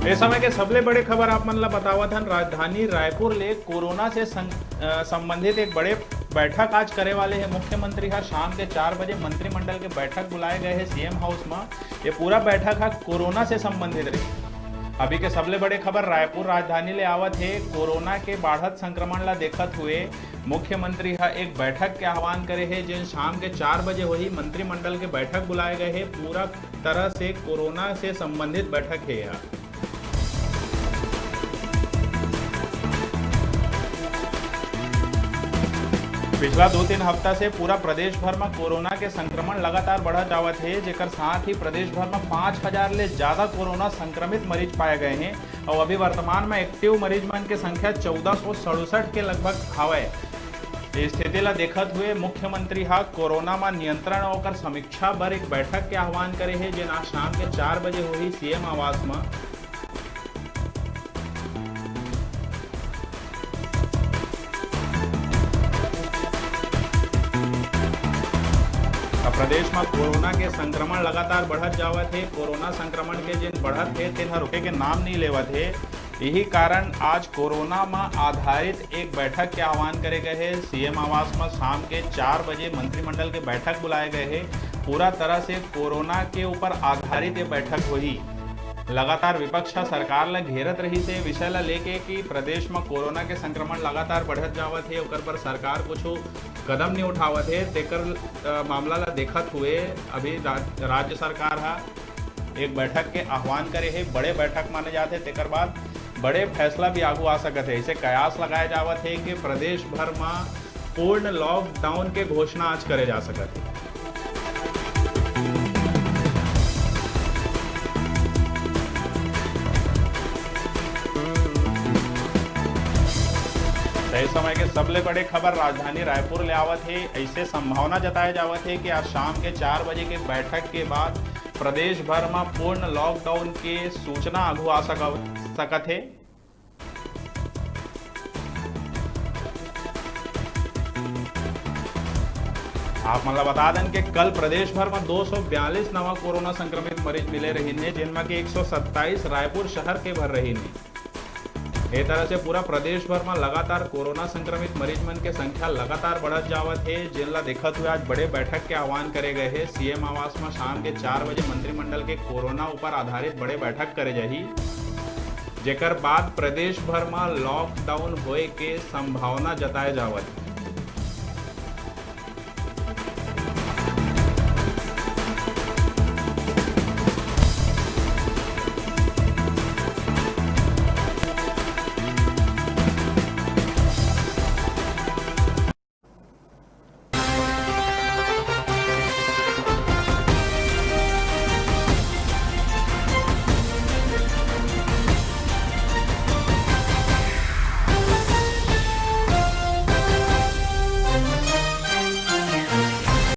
इस समय के सबले बड़े खबर आप मन ला बतावत हन। राजधानी रायपुर ले कोरोना से संबंधित एक बड़े बैठक आज करे वाले हैं मुख्यमंत्री। हर शाम के 4 बजे मंत्रिमंडल के बैठक बुलाए गए हैं सीएम हाउस में। ये पूरा बैठक है कोरोना से संबंधित रही। अभी के सबले बड़े खबर रायपुर राजधानी ले आवत है। कोरोना के बढ़त संक्रमण ला देखत हुए मुख्यमंत्री हा एक बैठक के आह्वान करे है, जिन शाम के 4 बजे वही मंत्रिमंडल के बैठक बुलाए गए हैं। पूरा तरह से कोरोना से संबंधित बैठक है यह। पिछला 2-3 हफ्ता से पूरा प्रदेश भर में कोरोना के संक्रमण लगातार बढ़त जावत है, जेकर साथ ही प्रदेश भर में 5000 ले ज्यादा कोरोना संक्रमित मरीज पाए गए हैं और अभी वर्तमान में एक्टिव मरीज मन की संख्या 1467 के लगभग हवय। इस स्थिति ला देखत हुए मुख्यमंत्री हा कोरोना में नियंत्रण और समीक्षा बर एक बैठक के आह्वान करे है, जिन आज शाम के 4 बजे हुई सीएम आवास में। प्रदेश में कोरोना के संक्रमण लगातार बढ़त जावत है। कोरोना संक्रमण के जिन बढ़त है तेन रुके के नाम नहीं लेवत है। यही कारण आज कोरोना में आधारित एक बैठक के आह्वान करे गए हैं। सीएम आवास में शाम के 4 बजे मंत्रिमंडल के बैठक बुलाए गए हैं। पूरा तरह से कोरोना के ऊपर आधारित ये बैठक हुई। लगातार विपक्ष सरकार ला घेरत रही से विषय ला लेके कि प्रदेश में कोरोना के संक्रमण लगातार बढ़त जावत है, ओकर पर सरकार कुछ कदम नहीं उठावत है। तेकर मामला ला देखत हुए अभी राज्य सरकार हा एक बैठक के आह्वान करे है। बड़े बैठक माने जाते हैं, तेकर बाद बड़े फैसला भी आगू आ सकते हैं। इसे कयास लगाया जावत है कि प्रदेश भर में पूर्ण लॉकडाउन के घोषणा आज करे जा सकते है। इस समय के सबले बड़े खबर राजधानी रायपुर ले आवत है। ऐसे संभावना जताए जावत है कि आज शाम के 4 बजे के बैठक के बाद प्रदेश भर में पूर्ण लॉकडाउन के सूचना आगू आ सकत है। आप मतलब बता दें कि कल प्रदेश भर में 242 नवा कोरोना संक्रमित मरीज मिले रही ने, जिनमें के 127 रायपुर शहर के भर रही ने। इस तरह से पूरा प्रदेश भर में लगातार कोरोना संक्रमित मरीज मन के संख्या लगातार बढ़त जावत है, जिनला देखत हुए आज बड़े बैठक के आह्वान करे गए हैं। सीएम आवास में शाम के 4 बजे मंत्रिमंडल के कोरोना ऊपर आधारित बड़े बैठक करे जाही, जेकर बाद प्रदेश भर में लॉकडाउन होए के संभावना जताए जावत है।